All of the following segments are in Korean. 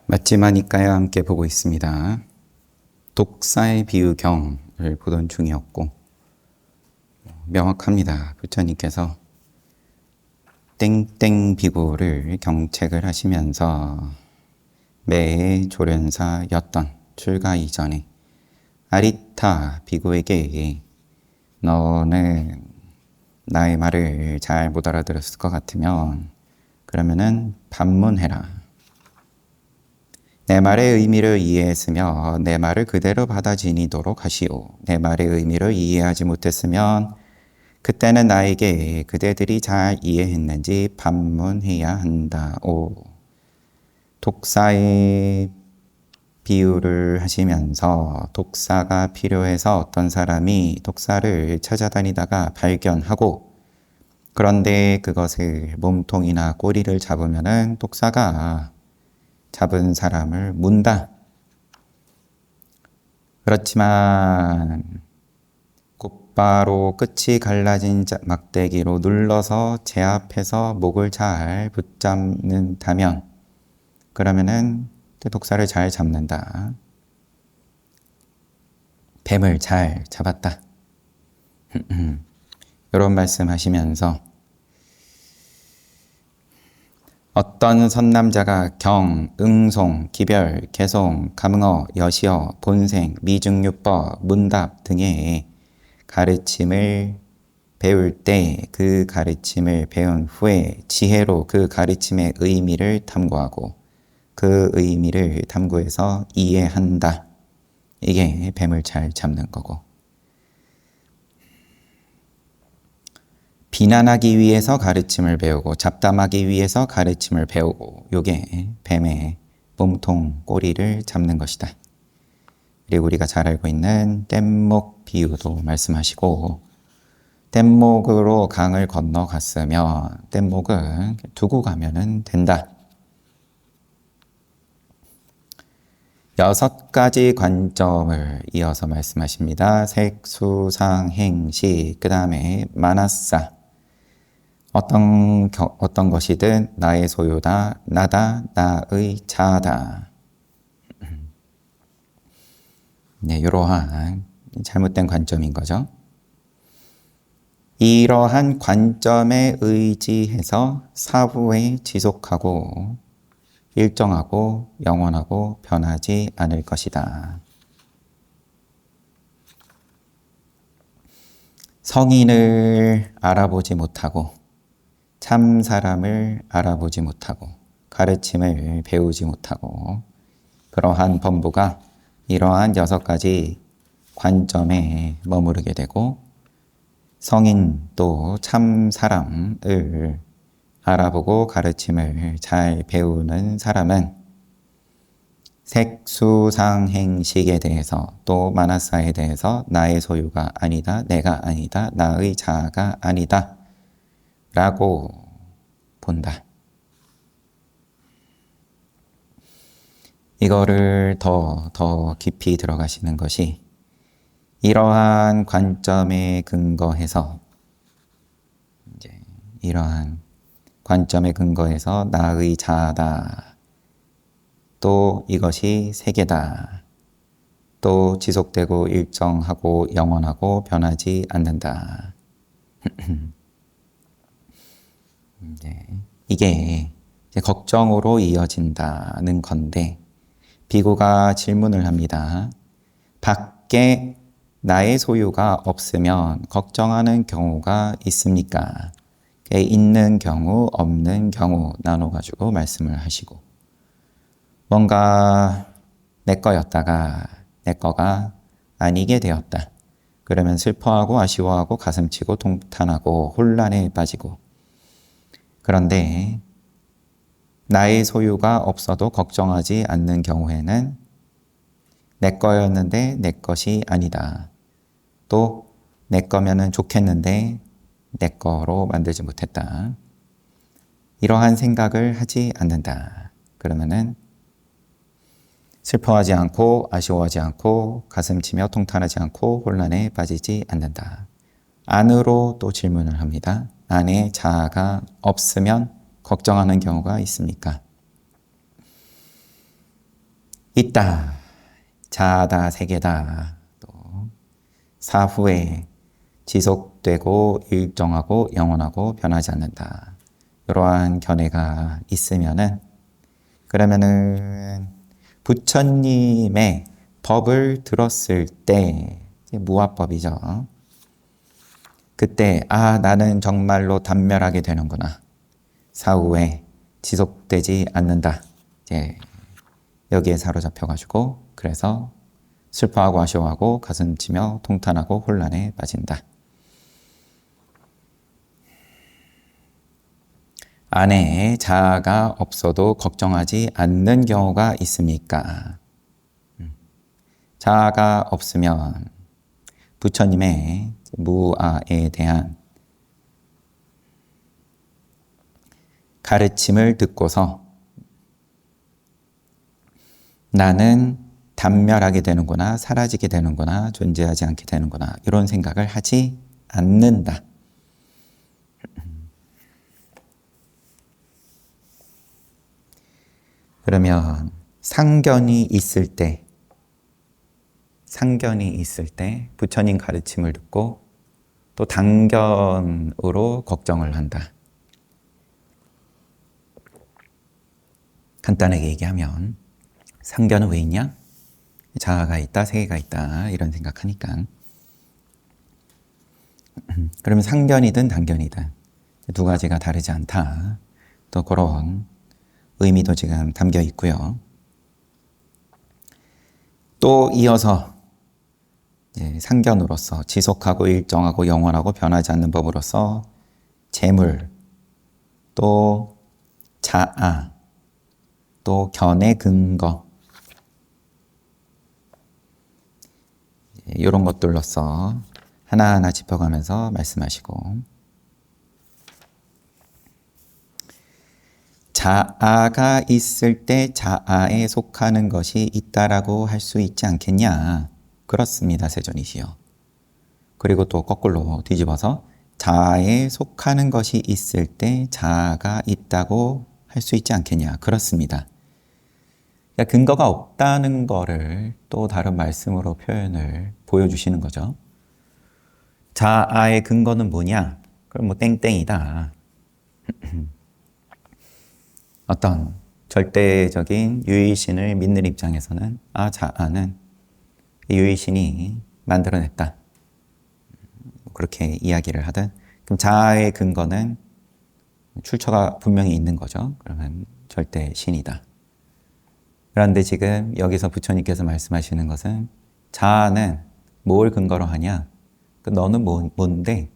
맞지마니까요 함께 보고 있습니다. 독사의 비유경을 보던 중이었고 명확합니다. 부처님께서 땡땡 비구를 경책을 하시면서 매해 조련사였던 출가 이전에 아리타 비구에게 너는 나의 말을 잘 못 알아들었을 것 같으면 그러면은 반문해라. 내 말의 의미를 이해했으며 내 말을 그대로 받아지니도록 하시오. 내 말의 의미를 이해하지 못했으면 그때는 나에게 그대들이 잘 이해했는지 반문해야 한다오. 독사의 비유를 하시면서 독사가 필요해서 어떤 사람이 독사를 찾아다니다가 발견하고 그런데 그것을 몸통이나 꼬리를 잡으면은 독사가 잡은 사람을 문다. 그렇지만 곧바로 끝이 갈라진 막대기로 눌러서 제압해서 목을 잘 붙잡는다면 그러면은 독사를 잘 잡는다. 뱀을 잘 잡았다. 이런 말씀 하시면서 어떤 선남자가 경, 응송, 기별, 개송, 감응어, 여시어, 본생, 미증유법, 문답 등의 가르침을 배울 때 그 가르침을 배운 후에 지혜로 그 가르침의 의미를 탐구하고 그 의미를 탐구해서 이해한다. 이게 뱀을 잘 잡는 거고. 비난하기 위해서 가르침을 배우고 잡담하기 위해서 가르침을 배우고 요게 뱀의 몸통 꼬리를 잡는 것이다. 그리고 우리가 잘 알고 있는 뗏목 비유도 말씀하시고 뗏목으로 강을 건너갔으면 뗏목은 두고 가면은 된다. 6가지 관점을 이어서 말씀하십니다. 색, 수, 상, 행, 시, 그 다음에 마나사. 어떤 것이든 나의 소유다, 나다, 나의 자아다. 네, 이러한 잘못된 관점인 거죠. 이러한 관점에 의지해서 사후에 지속하고 일정하고 영원하고 변하지 않을 것이다. 성인을 알아보지 못하고 참 사람을 알아보지 못하고 가르침을 배우지 못하고 그러한 범부가 이러한 6가지 관점에 머무르게 되고 성인 또 참 사람을 알아보고 가르침을 잘 배우는 사람은 색, 수, 상, 행, 식에 대해서 또 마나사에 대해서 나의 소유가 아니다, 내가 아니다, 나의 자아가 아니다 라고 본다. 이거를 더 깊이 들어가시는 것이 이러한 관점에 근거해서 이러한 관점에 근거해서 나의 자아다. 또 이것이 세계다. 또 지속되고 일정하고 영원하고 변하지 않는다. 이게 이제 걱정으로 이어진다는 건데 비구가 질문을 합니다. 밖에 나의 소유가 없으면 걱정하는 경우가 있습니까? 있는 경우, 없는 경우 나눠가지고 말씀을 하시고 뭔가 내 거였다가 내 거가 아니게 되었다. 그러면 슬퍼하고 아쉬워하고 가슴치고 통탄하고 혼란에 빠지고 그런데 나의 소유가 없어도 걱정하지 않는 경우에는 내 거였는데 내 것이 아니다. 또 내 거면은 좋겠는데 내 거로 만들지 못했다. 이러한 생각을 하지 않는다. 그러면은 슬퍼하지 않고 아쉬워하지 않고 가슴치며 통탄하지 않고 혼란에 빠지지 않는다. 안으로 또 질문을 합니다. 안에 자아가 없으면 걱정하는 경우가 있습니까? 있다. 자아다, 세계다. 또 사후에 지속되고 일정하고 영원하고 변하지 않는다. 이러한 견해가 있으면은 그러면은 부처님의 법을 들었을 때 무화법이죠. 그때 나는 정말로 단멸하게 되는구나. 사후에 지속되지 않는다. 이제 여기에 사로잡혀가지고 그래서 슬퍼하고 아쉬워하고 가슴치며 통탄하고 혼란에 빠진다. 안에 자아가 없어도 걱정하지 않는 경우가 있습니까? 자아가 없으면 부처님의 무아에 대한 가르침을 듣고서 나는 단멸하게 되는구나, 사라지게 되는구나, 존재하지 않게 되는구나 이런 생각을 하지 않는다. 그러면 상견이 있을 때 부처님 가르침을 듣고 또 당견으로 걱정을 한다. 간단하게 얘기하면 상견은 왜 있냐? 자아가 있다, 세계가 있다 이런 생각하니까. 그러면 상견이든 당견이든 두 가지가 다르지 않다. 또 그런 의미도 지금 담겨 있고요. 또 이어서 상견으로서 지속하고 일정하고 영원하고 변하지 않는 법으로서 재물, 또 자아, 또 견의 근거 이런 것들로서 하나하나 짚어가면서 말씀하시고 자아가 있을 때 자아에 속하는 것이 있다라고 할 수 있지 않겠냐? 그렇습니다, 세존이시여. 그리고 또 거꾸로 뒤집어서 자아에 속하는 것이 있을 때 자아가 있다고 할 수 있지 않겠냐? 그렇습니다. 그러니까 근거가 없다는 거를 또 다른 말씀으로 표현을 보여주시는 거죠. 자아의 근거는 뭐냐? 그럼 뭐 땡땡이다. 어떤 절대적인 유일신을 믿는 입장에서는 자아는 유일신이 만들어냈다. 그렇게 이야기를 하든 그럼 자아의 근거는 출처가 분명히 있는 거죠. 그러면 절대신이다. 그런데 지금 여기서 부처님께서 말씀하시는 것은 자아는 뭘 근거로 하냐? 너는 뭔데?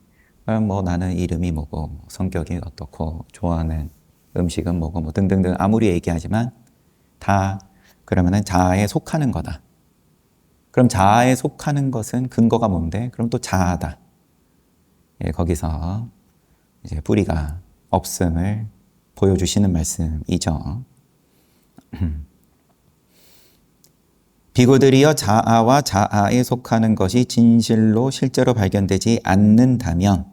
뭐 나는 이름이 뭐고 성격이 어떻고 좋아하는 음식은 뭐고 뭐 등등등 아무리 얘기하지만 다 그러면은 자아에 속하는 거다. 그럼 자아에 속하는 것은 근거가 뭔데? 그럼 또 자아다. 거기서 이제 뿌리가 없음을 보여주시는 말씀이죠. 비구들이여 자아와 자아에 속하는 것이 진실로 실제로 발견되지 않는다면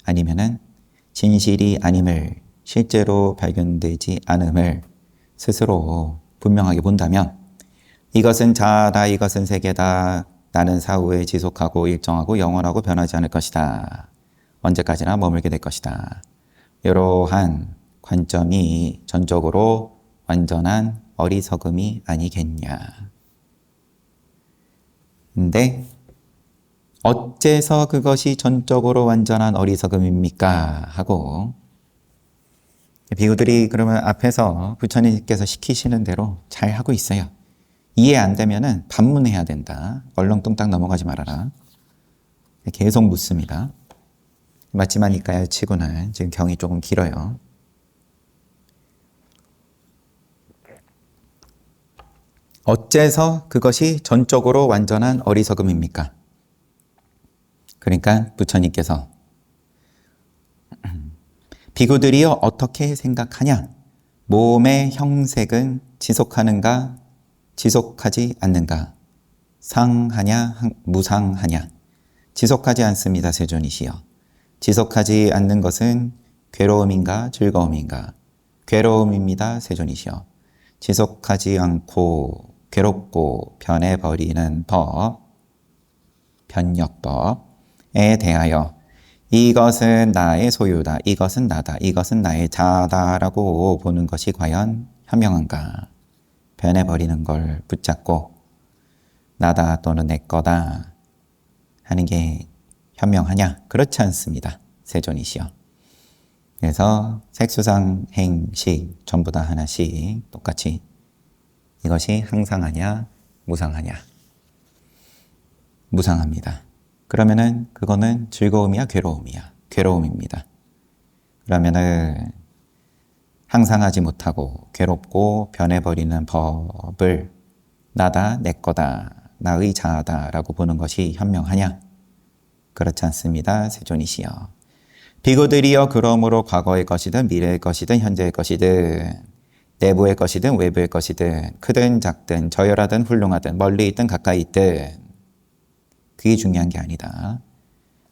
아니면은 진실이 아님을 실제로 발견되지 않음을 스스로 분명하게 본다면 이것은 자아다, 이것은 세계다, 나는 사후에 지속하고 일정하고 영원하고 변하지 않을 것이다. 언제까지나 머물게 될 것이다. 이러한 관점이 전적으로 완전한 어리석음이 아니겠냐. 근데 어째서 그것이 전적으로 완전한 어리석음입니까? 하고 비구들이 그러면 앞에서 부처님께서 시키시는 대로 잘 하고 있어요. 이해 안 되면은 반문해야 된다. 얼렁뚱땅 넘어가지 말아라. 계속 묻습니다. 맞지마니까요 치고는 지금 경이 조금 길어요. 어째서 그것이 전적으로 완전한 어리석음입니까? 그러니까 부처님께서 비구들이여 어떻게 생각하냐? 몸의 형색은 지속하는가? 지속하지 않는가? 상하냐? 무상하냐? 지속하지 않습니다, 세존이시여. 지속하지 않는 것은 괴로움인가? 즐거움인가? 괴로움입니다, 세존이시여. 지속하지 않고 괴롭고 변해버리는 법, 변역법에 대하여 이것은 나의 소유다, 이것은 나다, 이것은 나의 자아다라고 보는 것이 과연 현명한가? 변해버리는 걸 붙잡고 나다 또는 내 거다 하는 게 현명하냐? 그렇지 않습니다. 세존이시여. 그래서 색수상 행식 전부 다 하나씩 똑같이 이것이 항상하냐 무상하냐? 무상합니다. 그러면은 그거는 즐거움이야 괴로움이야? 괴로움입니다. 그러면은 항상하지 못하고 괴롭고 변해버리는 법을 나다 내 거다 나의 자아다 라고 보는 것이 현명하냐? 그렇지 않습니다. 세존이시여. 비구들이여 그러므로 과거의 것이든 미래의 것이든 현재의 것이든 내부의 것이든 외부의 것이든 크든 작든 저열하든 훌륭하든 멀리 있든 가까이 있든 그게 중요한 게 아니다.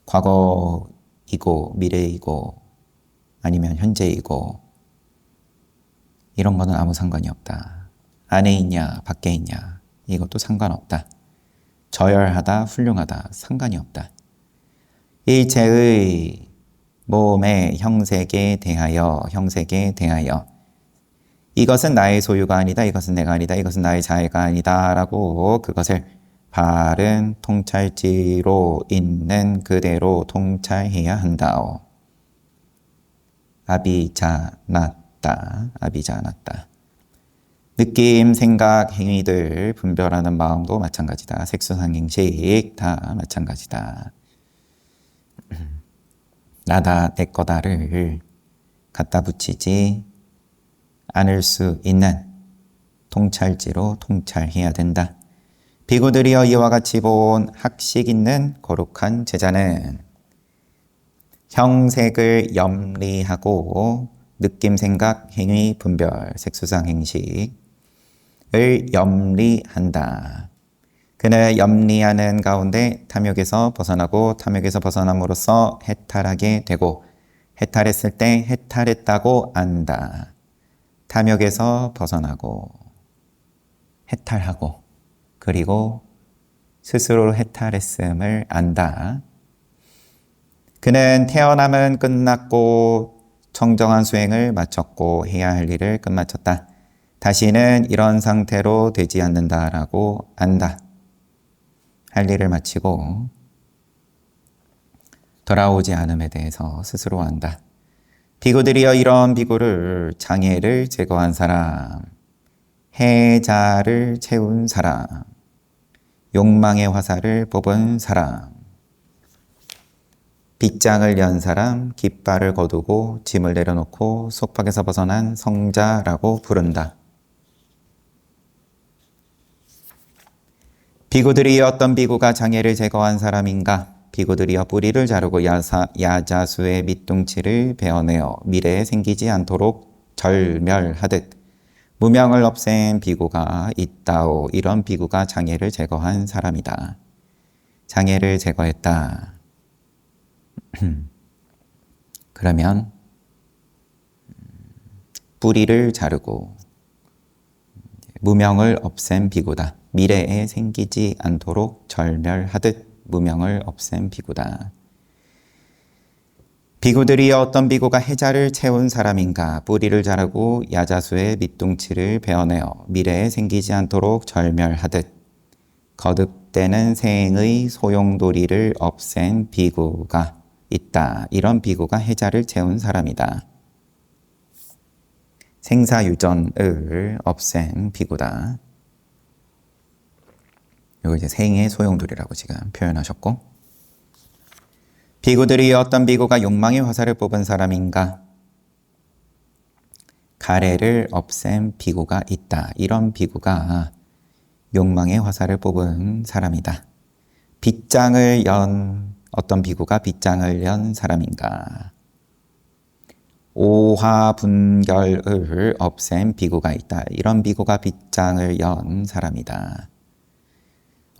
과거이고 미래이고 아니면 현재이고 이런 거는 아무 상관이 없다. 안에 있냐 밖에 있냐 이것도 상관없다. 저열하다 훌륭하다 상관이 없다. 일체의 몸의 형색에 대하여 이것은 나의 소유가 아니다. 이것은 내가 아니다. 이것은 나의 자아가 아니다. 라고 그것을 바른 통찰지로 있는 그대로 통찰해야 한다오. 아비자낫다. 느낌, 생각, 행위들 분별하는 마음도 마찬가지다. 색수상행식 다 마찬가지다. 나다 내 거다를 갖다 붙이지 않을 수 있는 통찰지로 통찰해야 된다. 비구들이여 이와 같이 본 학식 있는 거룩한 제자는 형색을 염리하고 느낌, 생각, 행위, 분별, 색수상 행식을 염리한다. 그는 염리하는 가운데 탐욕에서 벗어나고 탐욕에서 벗어남으로써 해탈하게 되고 해탈했을 때 해탈했다고 안다. 탐욕에서 벗어나고 해탈하고 그리고 스스로 해탈했음을 안다. 그는 태어남은 끝났고 청정한 수행을 마쳤고 해야 할 일을 끝마쳤다. 다시는 이런 상태로 되지 않는다라고 안다. 할 일을 마치고 돌아오지 않음에 대해서 스스로 안다. 비구들이여 이런 비구를 장애를 제거한 사람, 해자를 채운 사람, 욕망의 화살을 뽑은 사람, 빗장을 연 사람, 깃발을 거두고 짐을 내려놓고 속박에서 벗어난 성자라고 부른다. 비구들이 어떤 비구가 장애를 제거한 사람인가? 비구들이여 뿌리를 자르고 야자수의 밑둥치를 베어내어 미래에 생기지 않도록 절멸하듯 무명을 없앤 비구가 있다오. 이런 비구가 장애를 제거한 사람이다. 장애를 제거했다. 그러면 뿌리를 자르고 무명을 없앤 비구다. 미래에 생기지 않도록 절멸하듯 무명을 없앤 비구다. 비구들이 어떤 비구가 해자를 채운 사람인가? 뿌리를 자르고 야자수의 밑둥치를 베어내어 미래에 생기지 않도록 절멸하듯 거듭되는 생의 소용돌이를 없앤 비구가 있다. 이런 비구가 해자를 채운 사람이다. 생사유전을 없앤 비구다. 이거 이제 생의 소용돌이라고 지금 표현하셨고, 비구들이 어떤 비구가 욕망의 화살을 뽑은 사람인가? 가래를 없앤 비구가 있다. 이런 비구가 욕망의 화살을 뽑은 사람이다. 빗장을 연 어떤 비구가 빗장을 연 사람인가? 오화분결을 없앤 비구가 있다. 이런 비구가 빗장을 연 사람이다.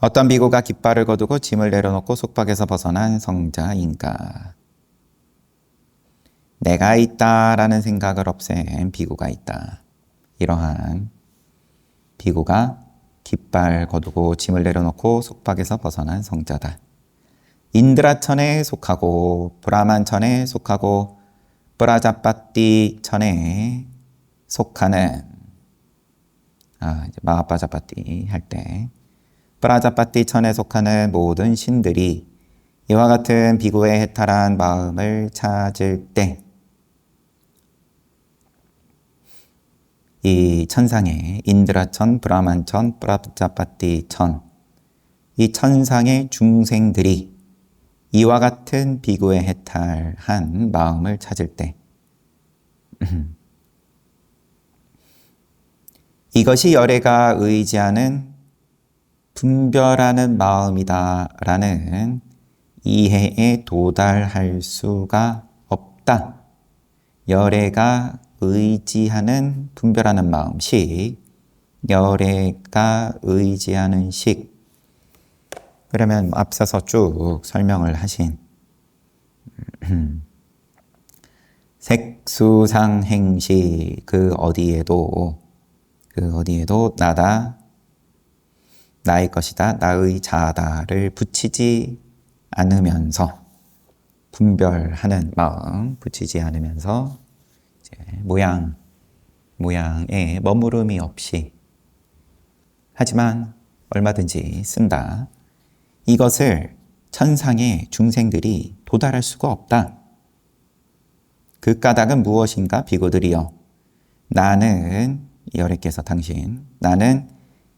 어떤 비구가 깃발을 거두고 짐을 내려놓고 속박에서 벗어난 성자인가? 내가 있다라는 생각을 없앤 비구가 있다. 이러한 비구가 깃발 거두고 짐을 내려놓고 속박에서 벗어난 성자다. 인드라천에 속하고 브라만천에 속하고 브라자빠띠천에 속하는 이제 마하빠자빠띠 할 때 브라자빠띠천에 속하는 모든 신들이 이와 같은 비구의 해탈한 마음을 찾을 때 이 천상의 인드라천, 브라만천, 브라자빠띠천 이 천상의 중생들이 이와 같은 비구의 해탈한 마음을 찾을 때 이것이 열애가 의지하는 분별하는 마음이다 라는 이해에 도달할 수가 없다. 열애가 의지하는 분별하는 마음식, 열애가 의지하는 식. 그러면 앞서서 쭉 설명을 하신 색수상행시 그 어디에도 나다, 나의 것이다, 나의 자아다를 붙이지 않으면서 분별하는 마음 붙이지 않으면서 이제 모양에 머무름이 없이 하지만 얼마든지 쓴다. 이것을 천상의 중생들이 도달할 수가 없다. 그 까닭은 무엇인가? 비구들이여 나는 열애께서 당신 나는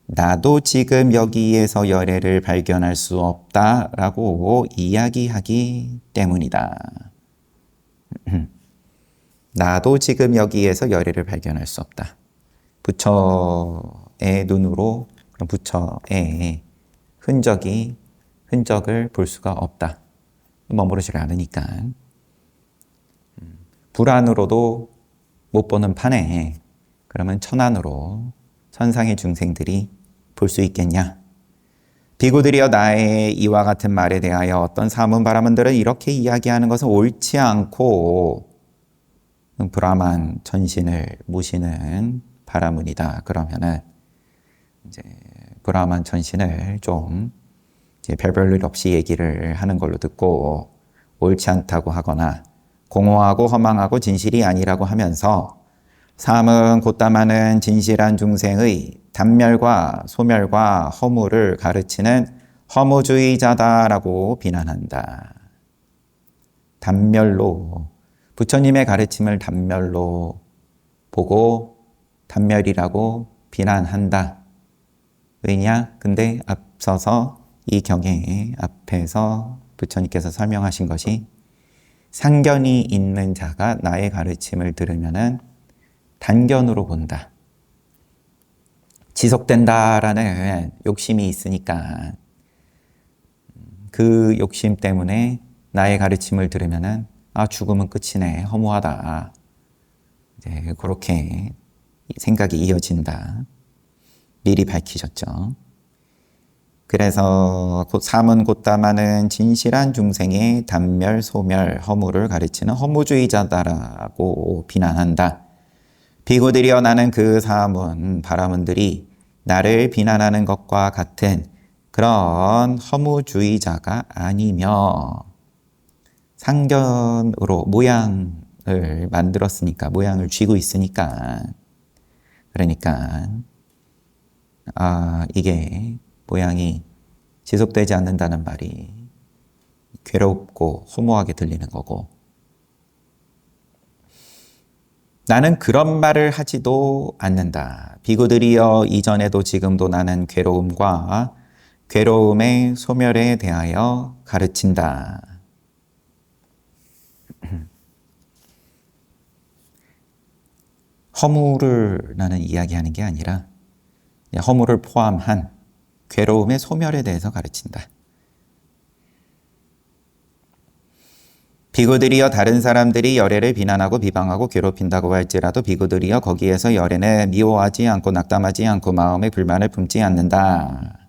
나도 지금 여기에서 열애를 발견할 수 없다라고 이야기하기 때문이다. 나도 지금 여기에서 열애를 발견할 수 없다. 부처의 눈으로 그런 부처의 흔적을 볼 수가 없다. 머무르지를 않으니까. 불안으로도 못 보는 판에 그러면 천안으로 천상의 중생들이 볼 수 있겠냐? 비구들이여 나의 이와 같은 말에 대하여 어떤 사문 바라문들은 이렇게 이야기하는 것은 옳지 않고 브라만 천신을 모시는 바라문이다. 그러면은 이제 브라만 천신을 좀 이제 별별 일 없이 얘기를 하는 걸로 듣고 옳지 않다고 하거나 공허하고 허망하고 진실이 아니라고 하면서 삶은 곧담하는 진실한 중생의 단멸과 소멸과 허무를 가르치는 허무주의자다라고 비난한다. 단멸로 부처님의 가르침을 단멸로 보고 단멸이라고 비난한다. 왜냐? 근데 앞서서 이 경에 앞에서 부처님께서 설명하신 것이 상견이 있는 자가 나의 가르침을 들으면은 단견으로 본다. 지속된다라는 욕심이 있으니까 그 욕심 때문에 나의 가르침을 들으면은 죽음은 끝이네, 허무하다. 이제 그렇게 생각이 이어진다. 미리 밝히셨죠. 그래서 삶은 곧담하는 진실한 중생의 단멸, 소멸, 허무를 가르치는 허무주의자다라고 비난한다. 비구들이여 나는 그 사문, 바라문들이 나를 비난하는 것과 같은 그런 허무주의자가 아니며 상견으로 모양을 만들었으니까, 모양을 쥐고 있으니까 그러니까 이게 모양이 지속되지 않는다는 말이 괴롭고 허무하게 들리는 거고 나는 그런 말을 하지도 않는다. 비구들이여 이전에도 지금도 나는 괴로움과 괴로움의 소멸에 대하여 가르친다. 허무를 나는 이야기하는 게 아니라 허무를 포함한 괴로움의 소멸에 대해서 가르친다. 비구들이여 다른 사람들이 열애를 비난하고 비방하고 괴롭힌다고 할지라도 비구들이여 거기에서 열애는 미워하지 않고 낙담하지 않고 마음의 불만을 품지 않는다.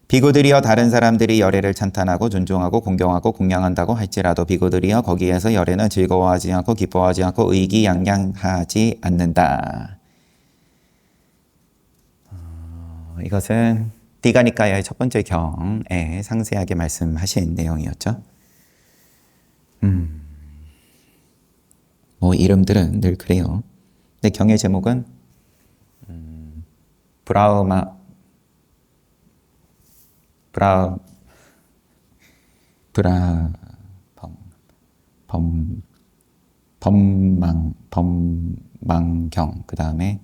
비구들이여 다른 사람들이 열애를 찬탄하고 존중하고 공경하고 공양한다고 할지라도 비구들이여 거기에서 열애는 즐거워하지 않고 기뻐하지 않고 의기양양하지 않는다. 이것은 디가니까야의 첫 번째 경에 상세하게 말씀하신 내용이었죠. 이름들은 늘 그래요. 근데 경의 제목은 범망경, 그 다음에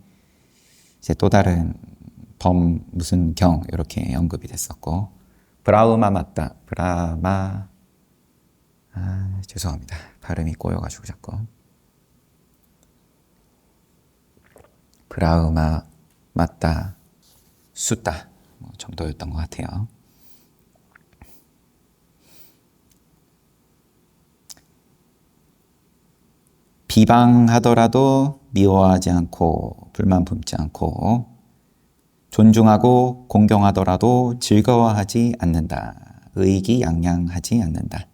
이제 또 다른 무슨 경 이렇게 언급이 됐었고, 브라우마 맞다. 죄송합니다. 발음이 꼬여가지고 자꾸. 브라우마 맞다. 숫다 정도였던 것 같아요. 비방하더라도 미워하지 않고 불만 품지 않고 존중하고 공경하더라도 즐거워하지 않는다. 의기양양하지 않는다.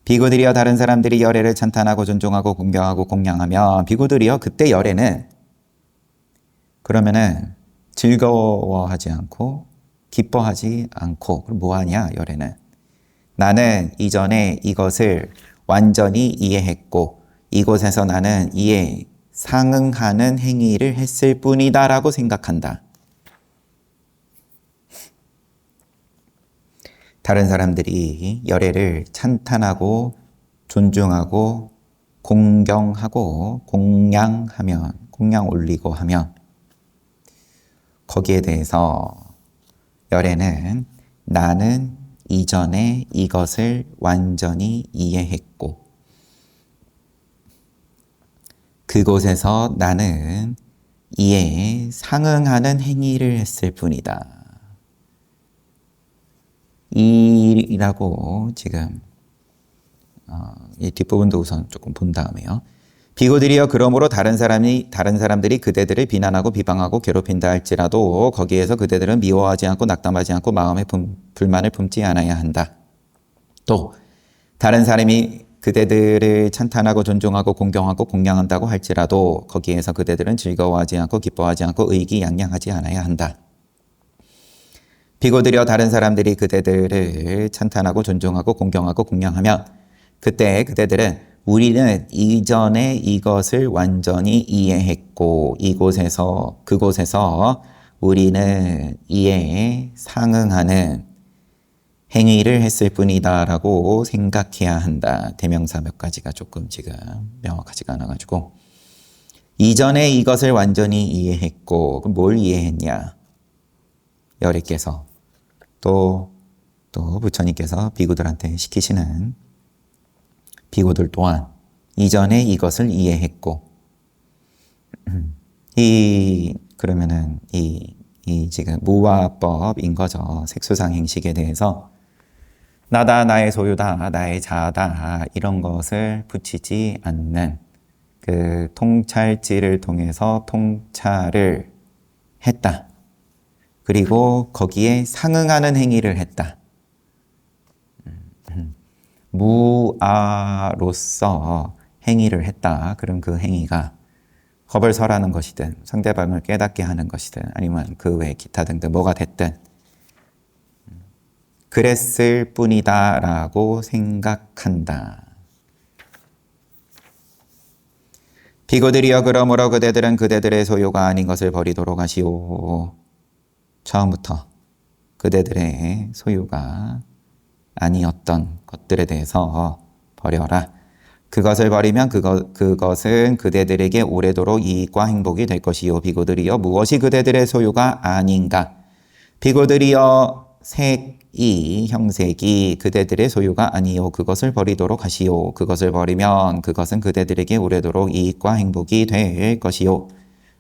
비구들이여 다른 사람들이 열애를 찬탄하고 존중하고 공경하고 공양하면 비구들이여 그때 열애는 그러면은 즐거워하지 않고 기뻐하지 않고 그럼 뭐하냐 열애는 나는 이전에 이것을 완전히 이해했고 이곳에서 나는 이에 상응하는 행위를 했을 뿐이다 라고 생각한다. 다른 사람들이 열애를 찬탄하고 존중하고 공경하고 공양 올리고 하면 거기에 대해서 열애는 나는 이전에 이것을 완전히 이해했고 그곳에서 나는 이에 상응하는 행위를 했을 뿐이다. 이라고 지금 이 뒷부분도 우선 조금 본 다음에요. 비구들이여 그러므로 다른 사람들이 그대들을 비난하고 비방하고 괴롭힌다 할지라도 거기에서 그대들은 미워하지 않고 낙담하지 않고 마음에 불만을 품지 않아야 한다. 또 다른 사람이 그대들을 찬탄하고 존중하고 공경하고 공양한다고 할지라도 거기에서 그대들은 즐거워하지 않고 기뻐하지 않고 의기양양하지 않아야 한다. 비구들이여 다른 사람들이 그대들을 찬탄하고 존중하고 공경하고 공양하면 그때 그대들은 우리는 이전에 이것을 완전히 이해했고 그곳에서 우리는 이에 상응하는 행위를 했을 뿐이다 라고 생각해야 한다. 대명사 몇 가지가 조금 지금 명확하지가 않아가지고 이전에 이것을 완전히 이해했고 그럼 뭘 이해했냐? 열애께서 또 부처님께서 비구들한테 시키시는 비구들 또한 이전에 이것을 이해했고 그러면은 이 지금 무화법인 거죠. 색수상 행식에 대해서 나다, 나의 소유다, 나의 자아다 이런 것을 붙이지 않는 그 통찰지를 통해서 통찰을 했다. 그리고 거기에 상응하는 행위를 했다. 무아로서 행위를 했다. 그럼 그 행위가 법을 설하는 것이든 상대방을 깨닫게 하는 것이든 아니면 그 외 기타 등등 뭐가 됐든 그랬을 뿐이다 라고 생각한다. 비구들이여 그러므로 그대들은 그대들의 소유가 아닌 것을 버리도록 하시오. 처음부터 그대들의 소유가 아니었던 것들에 대해서 버려라. 그것을 버리면 그것은 그대들에게 오래도록 이익과 행복이 될 것이요. 비구들이여 무엇이 그대들의 소유가 아닌가? 비구들이여 색이 형색이 그대들의 소유가 아니요. 그것을 버리도록 하시오. 그것을 버리면 그것은 그대들에게 오래도록 이익과 행복이 될 것이요.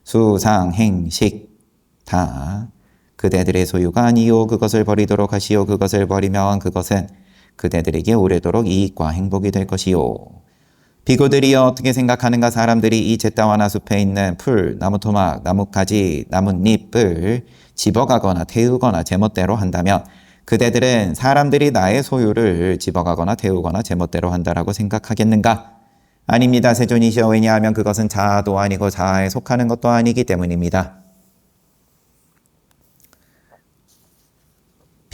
수상 행식 다 그대들의 소유가 아니요. 그것을 버리도록 하시오. 그것을 버리면 그것은 그대들에게 오래도록 이익과 행복이 될 것이요. 비구들이여 어떻게 생각하는가? 사람들이 이 잿다와나 숲에 있는 풀, 나무토막, 나뭇가지, 나뭇잎을 집어가거나 태우거나 제멋대로 한다면 그대들은 사람들이 나의 소유를 집어가거나 태우거나 제멋대로 한다라고 생각하겠는가? 아닙니다. 세존이시여. 왜냐하면 그것은 자아도 아니고 자아에 속하는 것도 아니기 때문입니다.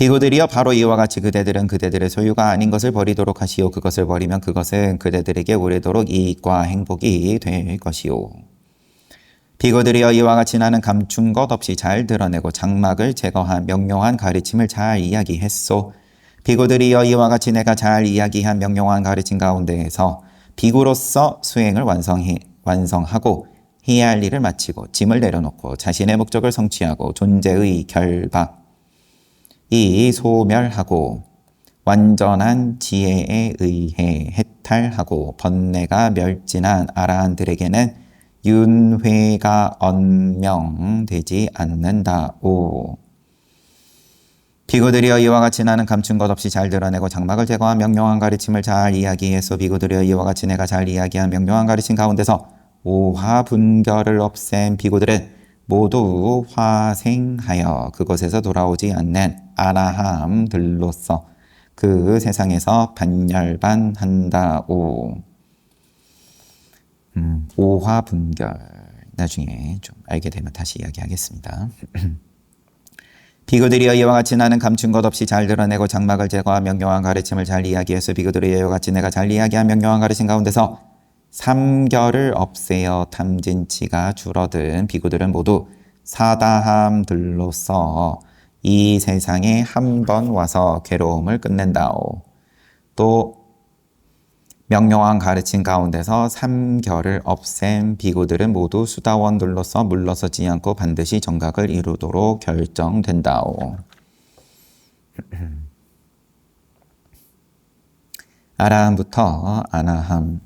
비구들이여 바로 이와 같이 그대들은 그대들의 소유가 아닌 것을 버리도록 하시오. 그것을 버리면 그것은 그대들에게 오래도록 이익과 행복이 될 것이오. 비구들이여 이와 같이 나는 감춘 것 없이 잘 드러내고 장막을 제거한 명료한 가르침을 잘 이야기했소. 비구들이여 이와 같이 내가 잘 이야기한 명료한 가르침 가운데에서 비구로서 수행을 완성하고 해야 할 일을 마치고 짐을 내려놓고 자신의 목적을 성취하고 존재의 결박 이 소멸하고 완전한 지혜에 의해 해탈하고 번뇌가 멸진한 아라한들에게는 윤회가 언명되지 않는다오. 비구들이여 이와 같이 나는 감춘 것 없이 잘 드러내고 장막을 제거한 명료한 가르침을 잘 이야기했소. 비구들이여 이와 같이 내가 잘 이야기한 명료한 가르침 가운데서 오화 분결을 없앤 비구들은 모두 화생하여 그곳에서 돌아오지 않는 아라함들로서 그 세상에서 반열반한다오. 오화 분결 나중에 좀 알게 되면 다시 이야기하겠습니다. 비구들이여 이와 같이 나는 감춘 것 없이 잘 드러내고 장막을 제거한 명료한 가르침을 잘 이야기해서 비구들이여 이와 같이 내가 잘 이야기한 명료한 가르침 가운데서 삼결을 없애어 탐진치가 줄어든 비구들은 모두 사다함들로서 이 세상에 한 번 와서 괴로움을 끝낸다오. 또 명료한 가르침 가운데서 삼결을 없앤 비구들은 모두 수다원들로서 물러서지 않고 반드시 정각을 이루도록 결정된다오. 아라함부터 아나함,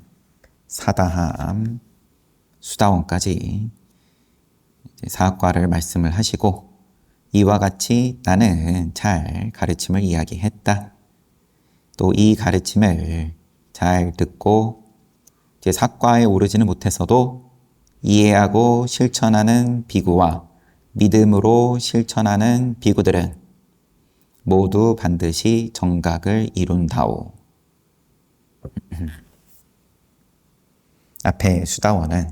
사다함, 수다원까지 사학과를 말씀을 하시고 이와 같이 나는 잘 가르침을 이야기했다. 또 이 가르침을 잘 듣고 이제 사과에 오르지는 못했어도 이해하고 실천하는 비구와 믿음으로 실천하는 비구들은 모두 반드시 정각을 이룬다오. 앞에 수다원은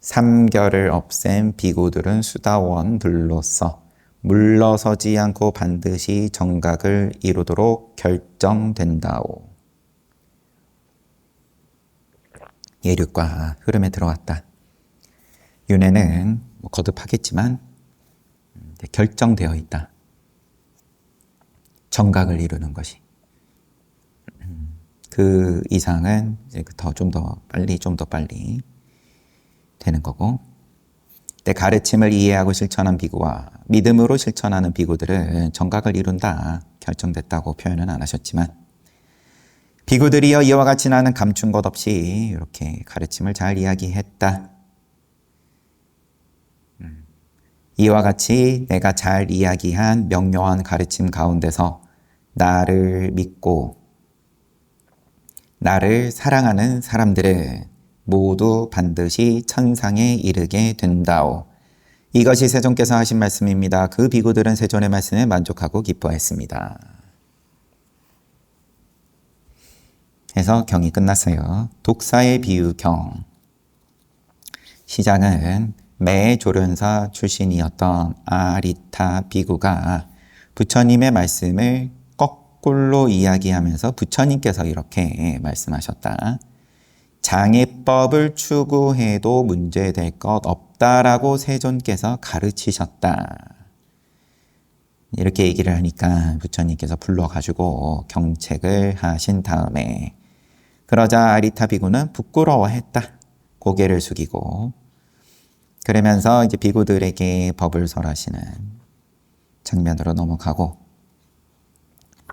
삼결을 없앤 비구들은 수다원들로서 물러서지 않고 반드시 정각을 이루도록 결정된다오. 예륙과 흐름에 들어왔다. 윤회는 거듭하겠지만 결정되어 있다. 정각을 이루는 것이. 그 이상은 이제 좀 더 빨리 되는 거고, 때 가르침을 이해하고 실천한 비구와 믿음으로 실천하는 비구들은 정각을 이룬다 결정됐다고 표현은 안 하셨지만, 비구들이여 이와 같이 나는 감춘 것 없이 이렇게 가르침을 잘 이야기했다. 이와 같이 내가 잘 이야기한 명료한 가르침 가운데서 나를 믿고 나를 사랑하는 사람들은 모두 반드시 천상에 이르게 된다오. 이것이 세존께서 하신 말씀입니다. 그 비구들은 세존의 말씀에 만족하고 기뻐했습니다. 해서 경이 끝났어요. 독사의 비유 경. 시작은 매 조련사 출신이었던 아리타 비구가 부처님의 말씀을 거꾸로 이야기하면서 부처님께서 이렇게 말씀하셨다. 장애법을 추구해도 문제될 것 없다라고 세존께서 가르치셨다. 이렇게 얘기를 하니까 부처님께서 불러가지고 경책을 하신 다음에 그러자 아리타 비구는 부끄러워했다. 고개를 숙이고 그러면서 이제 비구들에게 법을 설하시는 장면으로 넘어가고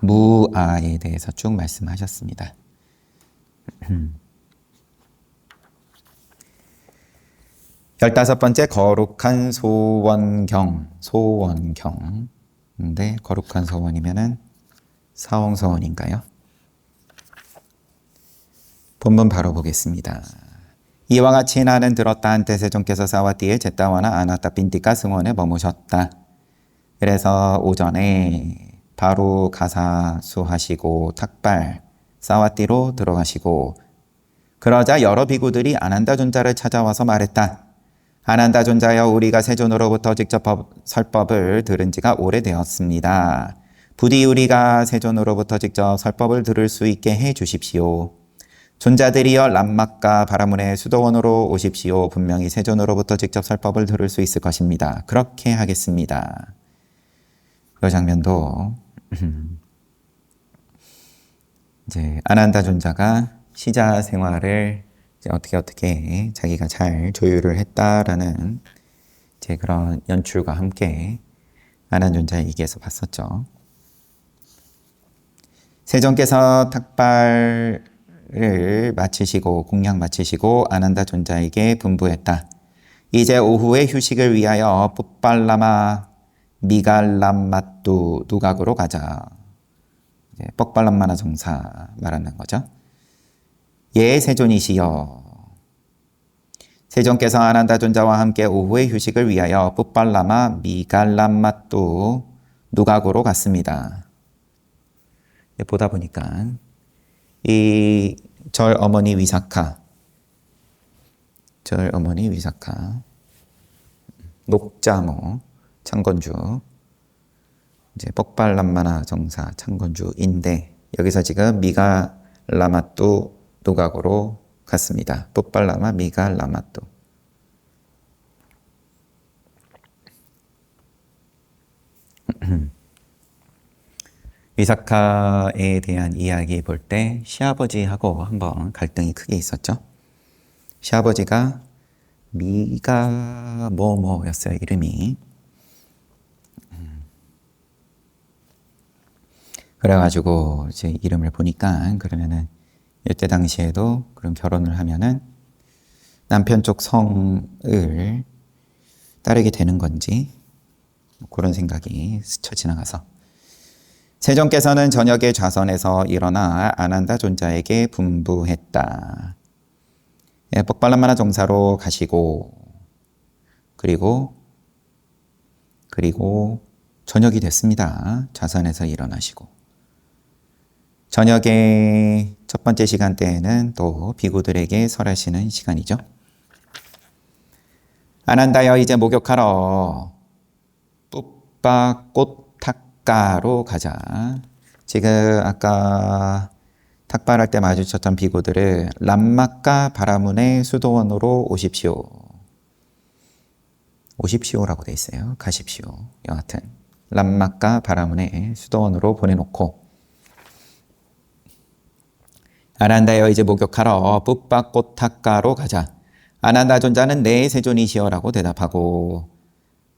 무아에 대해서 쭉 말씀하셨습니다. 15번째 거룩한 소원경. 근데 거룩한 소원이면은 사홍소원인가요? 본문 바로 보겠습니다. 이와 같이 나는 들었다 한때 세존께서 사와띠의 제따와나 아나타 빈티카 승원에 머무셨다. 그래서 오전에 바로 가사수하시고 탁발 사와띠로 들어가시고 그러자 여러 비구들이 아난다 존자를 찾아와서 말했다. 아난다 존자여 우리가 세존으로부터 직접 설법을 들은 지가 오래되었습니다. 부디 우리가 세존으로부터 직접 설법을 들을 수 있게 해 주십시오. 존자들이여 람막과 바라문의 수도원으로 오십시오. 분명히 세존으로부터 직접 설법을 들을 수 있을 것입니다. 그렇게 하겠습니다. 이 장면도 이제 아난다 존자가 시자 생활을 이제 어떻게 자기가 잘 조율을 했다라는 이제 그런 연출과 함께 아난다 존자 얘기에서 봤었죠. 세존께서 탁발을 마치시고 공양 마치시고 아난다 존자에게 분부했다. 이제 오후에 휴식을 위하여 뽀빨라마 미갈람마뚜 누각으로 가자. 뻑발람마나 정사 말하는 거죠. 예 세존이시여. 세존께서 아난다 존자와 함께 오후의 휴식을 위하여 뽀빨라마 미갈람마뚜 누각으로 갔습니다. 보다 보니까 이 절 어머니 위사카, 녹자모 창건주, 이제 뻑발람마나 정사 창건주인데 여기서 지금 미갈라마뚜 누각으로 갔습니다. 뻑발라마 미갈라마뚜. 위사카에 대한 이야기 볼 때 시아버지하고 한번 갈등이 크게 있었죠. 시아버지가 미가 뭐였어요, 이름이. 그래가지고 이제 이름을 보니까 그러면은 이때 당시에도 그럼 결혼을 하면은 남편 쪽 성을 따르게 되는 건지 그런 생각이 스쳐 지나가서 세존께서는 저녁에 좌선에서 일어나 아난다 존자에게 분부했다. 예, 뻑발람마나 정사로 가시고 그리고 저녁이 됐습니다. 좌선에서 일어나시고 저녁에 첫 번째 시간대에는 또 비구들에게 설하시는 시간이죠. 아난다여 이제 목욕하러 뿌빠꽃 탁가로 가자. 지금 아까 탁발할 때 마주쳤던 비구들을 람막과 바라문의 수도원으로 오십시오. 오십시오라고 돼 있어요. 가십시오. 여하튼 람막과 바라문의 수도원으로 보내놓고 아난다여 이제 목욕하러 뿌빠꽃 탁가로 가자. 아난다 존자는 네 세존이시여라고 대답하고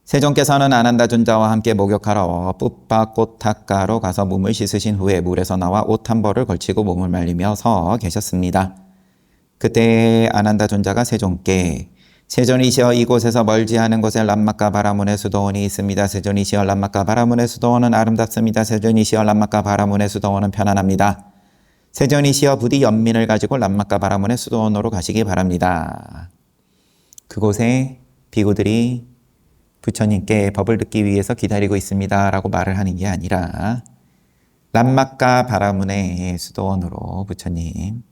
세존께서는 아난다 존자와 함께 목욕하러 뿌빠꽃 탁가로 가서 몸을 씻으신 후에 물에서 나와 옷 한 벌을 걸치고 몸을 말리며 서 계셨습니다. 그때 아난다 존자가 세존께 세존이시여 이곳에서 멀지 않은 곳에 람막과 바라문의 수도원이 있습니다. 세존이시여 람막과 바라문의 수도원은 아름답습니다. 세존이시여 람막과 바라문의 수도원은 편안합니다. 세존이시여 부디 연민을 가지고 람막과 바라문의 수도원으로 가시기 바랍니다. 그곳에 비구들이 부처님께 법을 듣기 위해서 기다리고 있습니다 라고 말을 하는 게 아니라 람막과 바라문의 수도원으로 부처님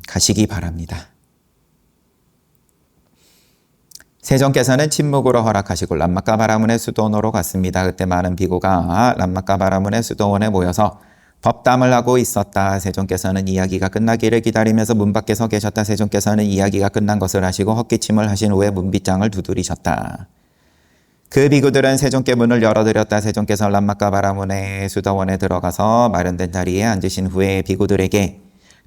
가시기 바랍니다. 세존께서는 침묵으로 허락하시고 람막과 바라문의 수도원으로 갔습니다. 그때 많은 비구가 람막과 바라문의 수도원에 모여서 법담을 하고 있었다. 세존께서는 이야기가 끝나기를 기다리면서 문 밖에 서 계셨다. 세존께서는 이야기가 끝난 것을 하시고 헛기침을 하신 후에 문빗장을 두드리셨다. 그 비구들은 세존께 문을 열어드렸다. 세존께서 람막과 바라문의 수도원에 들어가서 마련된 자리에 앉으신 후에 비구들에게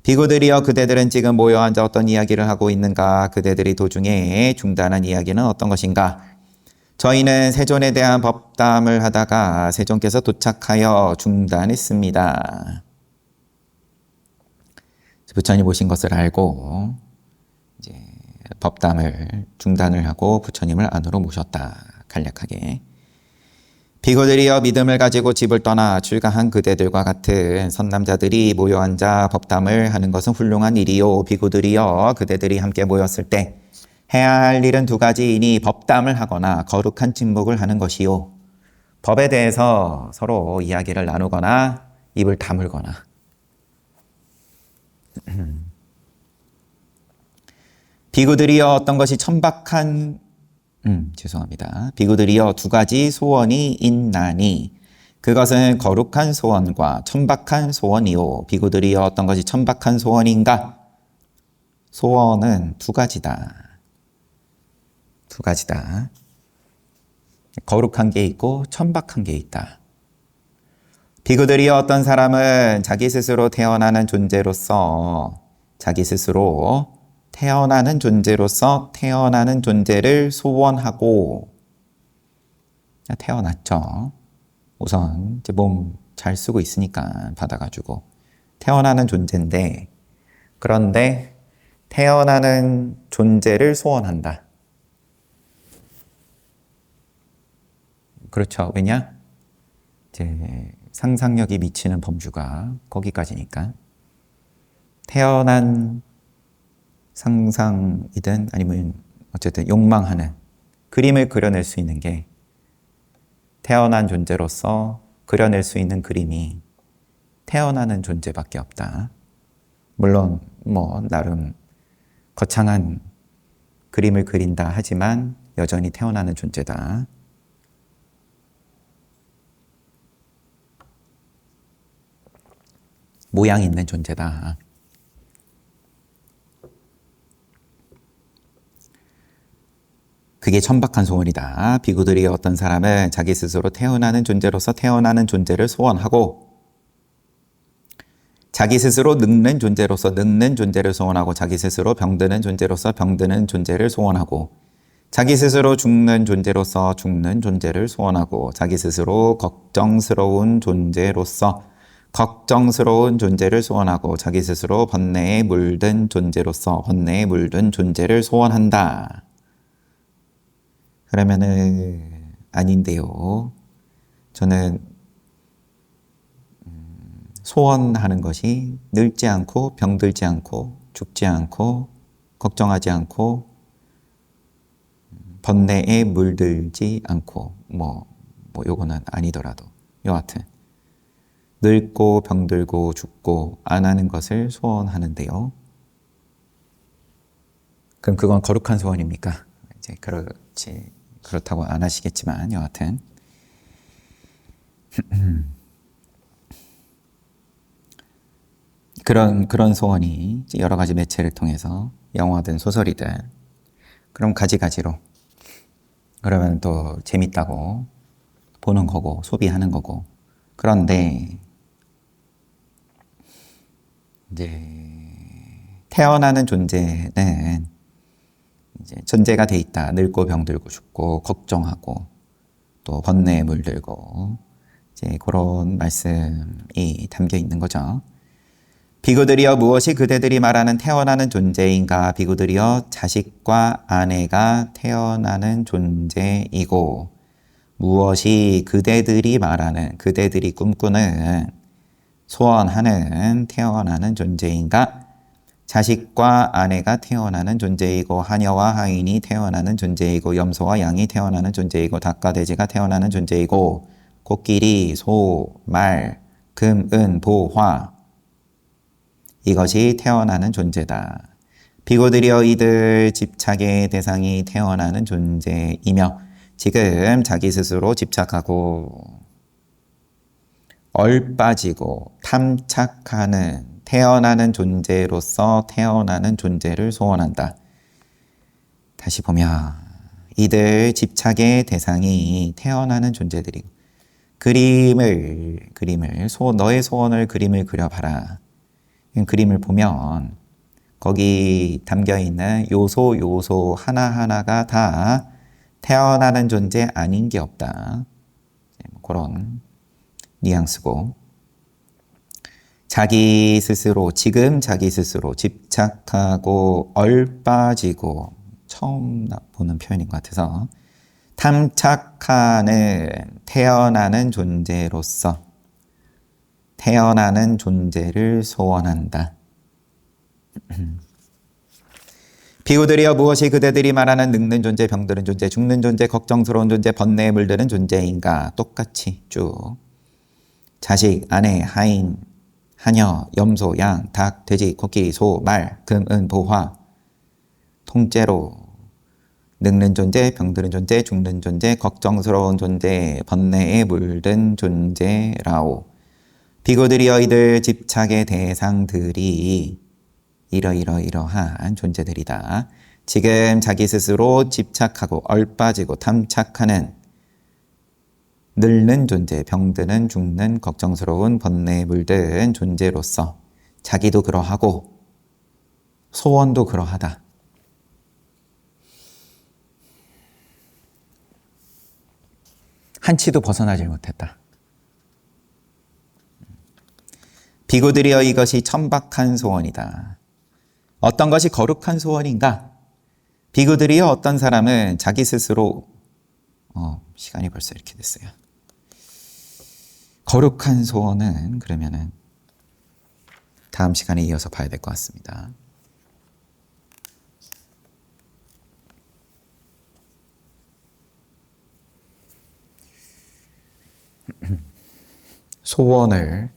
비구들이여 그대들은 지금 모여 앉아 어떤 이야기를 하고 있는가? 그대들이 도중에 중단한 이야기는 어떤 것인가? 저희는 세존에 대한 법담을 하다가 세존께서 도착하여 중단했습니다. 부처님 오신 것을 알고 이제 법담을 중단을 하고 부처님을 안으로 모셨다. 간략하게. 비구들이여 믿음을 가지고 집을 떠나 출가한 그대들과 같은 선남자들이 모여 앉아 법담을 하는 것은 훌륭한 일이요. 비구들이여 그대들이 함께 모였을 때 해야 할 일은 두 가지이니 법담을 하거나 거룩한 침묵을 하는 것이요. 법에 대해서 서로 이야기를 나누거나 입을 다물거나. 비구들이여 어떤 것이 천박한 죄송합니다. 비구들이여 두 가지 소원이 있나니 그것은 거룩한 소원과 천박한 소원이요. 비구들이여 어떤 것이 천박한 소원인가? 소원은 두 가지다. 두 가지다. 거룩한 게 있고 천박한 게 있다. 비구들이여 어떤 사람은 자기 스스로 태어나는 존재로서 태어나는 존재를 소원하고 태어났죠. 우선 이제 몸 잘 쓰고 있으니까 받아가지고 태어나는 존재인데 그런데 태어나는 존재를 소원한다. 그렇죠. 왜냐? 이제 상상력이 미치는 범주가 거기까지니까 태어난 상상이든 아니면 어쨌든 욕망하는 그림을 그려낼 수 있는 게 태어난 존재로서 그려낼 수 있는 그림이 태어나는 존재밖에 없다. 물론 나름 거창한 그림을 그린다 하지만 여전히 태어나는 존재다. 모양 있는 존재다. 그게 천박한 소원이다. 비구들이 어떤 사람은 자기 스스로 태어나는 존재로서 태어나는 존재를 소원하고 자기 스스로 늙는 존재로서 늙는 존재를 소원하고 자기 스스로 병드는 존재로서 병드는 존재를 소원하고 자기 스스로 죽는 존재로서 죽는 존재를 소원하고 자기 스스로 걱정스러운 존재로서 걱정스러운 존재를 소원하고 자기 스스로 번뇌에 물든 존재로서 번뇌에 물든 존재를 소원한다. 그러면은 아닌데요. 저는 소원하는 것이 늙지 않고 병들지 않고 죽지 않고 걱정하지 않고 번뇌에 물들지 않고 요거는 아니더라도 여하튼 늙고 병들고 죽고 안 하는 것을 소원하는데요. 그럼 그건 거룩한 소원입니까? 이제 그렇다고 안 하시겠지만 여하튼 그런 소원이 여러 가지 매체를 통해서 영화든 소설이든 그럼 가지가지로 그러면 또 재밌다고 보는 거고 소비하는 거고 그런데 이제 태어나는 존재는 이제 전제가 돼 있다. 늙고 병들고 죽고 걱정하고 또 번뇌에 물들고 이제 그런 말씀이 담겨 있는 거죠. 비구들이여 무엇이 그대들이 말하는 태어나는 존재인가? 비구들이여 자식과 아내가 태어나는 존재이고 무엇이 그대들이 말하는 그대들이 꿈꾸는 소원하는 태어나는 존재인가? 자식과 아내가 태어나는 존재이고 하녀와 하인이 태어나는 존재이고 염소와 양이 태어나는 존재이고 닭과 돼지가 태어나는 존재이고 코끼리, 소, 말, 금, 은, 보, 화 이것이 태어나는 존재다. 비구들이여 이들 집착의 대상이 태어나는 존재이며 지금 자기 스스로 집착하고 얼빠지고 탐착하는 태어나는 존재로서 태어나는 존재를 소원한다. 다시 보면 이들 집착의 대상이 태어나는 존재들이고 너의 소원을 그림을 그려봐라. 그림을 보면 거기 담겨있는 요소 하나하나가 다 태어나는 존재 아닌 게 없다. 그런 뉘앙스고 지금 자기 스스로 집착하고 얼빠지고 처음 보는 표현인 것 같아서 탐착하는 태어나는 존재로서 태어나는 존재를 소원한다. 비구들이여 무엇이 그대들이 말하는 늙는 존재, 병드는 존재, 죽는 존재, 걱정스러운 존재, 번뇌에 물드는 존재인가? 똑같이 쭉 자식, 아내, 하인, 하녀, 염소, 양, 닭, 돼지, 코끼리, 소, 말, 금, 은, 보, 화 통째로 늙는 존재, 병드는 존재, 죽는 존재, 걱정스러운 존재, 번뇌에 물든 존재라오. 비고들이여 이들 집착의 대상들이 이러이러이러한 존재들이다. 지금 자기 스스로 집착하고 얼빠지고 탐착하는 늙는 존재, 병드는 죽는 걱정스러운 번뇌에 물든 존재로서 자기도 그러하고 소원도 그러하다. 한치도 벗어나질 못했다. 비고들이여 이것이 천박한 소원이다. 어떤 것이 거룩한 소원인가? 비고들이여 어떤 사람은 자기 스스로 시간이 벌써 이렇게 됐어요. 거룩한 소원은 그러면은 다음 시간에 이어서 봐야 될 것 같습니다. 소원을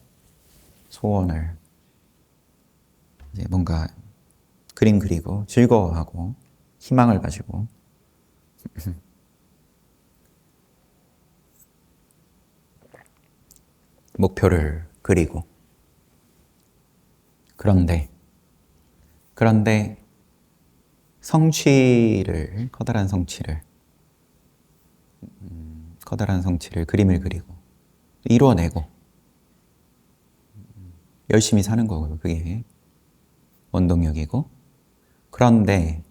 이제 뭔가 그림 그리고 즐거워하고 희망을 가지고 목표를 그리고 그런데 커다란 성취를 그림을 그리고 이뤄내고 열심히 사는 거고요. 그게 원동력이고 그런데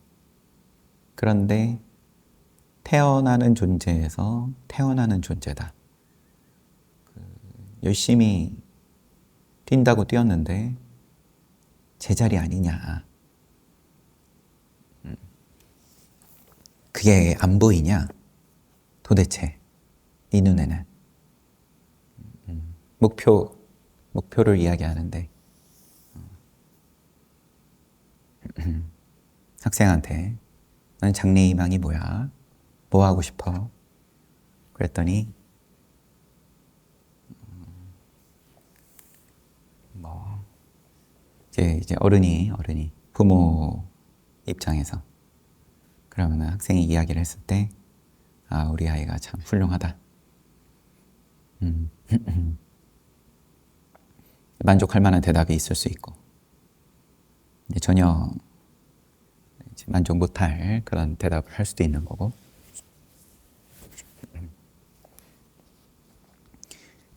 태어나는 존재에서 태어나는 존재다. 열심히 뛴다고 뛰었는데 제자리 아니냐. 그게 안 보이냐? 도대체 네 눈에는. 목표를 이야기하는데 학생한테 너는 장래희망이 뭐야? 뭐 하고 싶어? 그랬더니 이제 어른이 부모 입장에서 그러면 학생이 이야기를 했을 때 우리 아이가 참 훌륭하다. 만족할 만한 대답이 있을 수 있고 전혀 만족 못할 그런 대답을 할 수도 있는 거고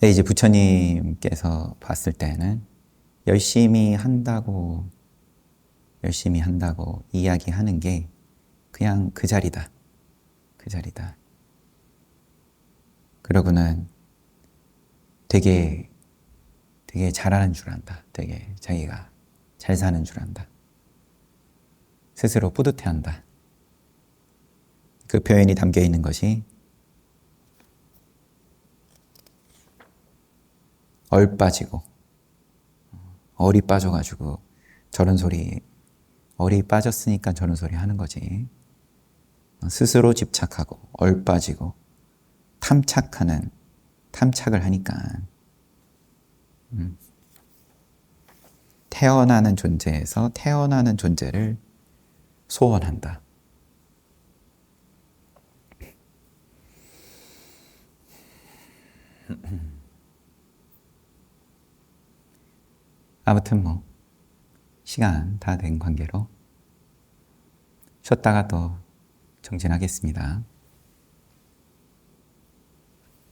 이제 부처님께서 봤을 때는 열심히 한다고 이야기하는 게 그냥 그 자리다. 그러고는 되게 잘하는 줄 안다. 되게 자기가 잘 사는 줄 안다. 스스로 뿌듯해한다. 그 표현이 담겨 있는 것이 얼빠지고 얼이 빠져가지고 얼이 빠졌으니까 저런 소리 하는 거지. 스스로 집착하고 얼빠지고 탐착을 하니까 태어나는 존재에서 태어나는 존재를 소원한다. 아무튼 시간 다 된 관계로 쉬었다가 또 정진하겠습니다.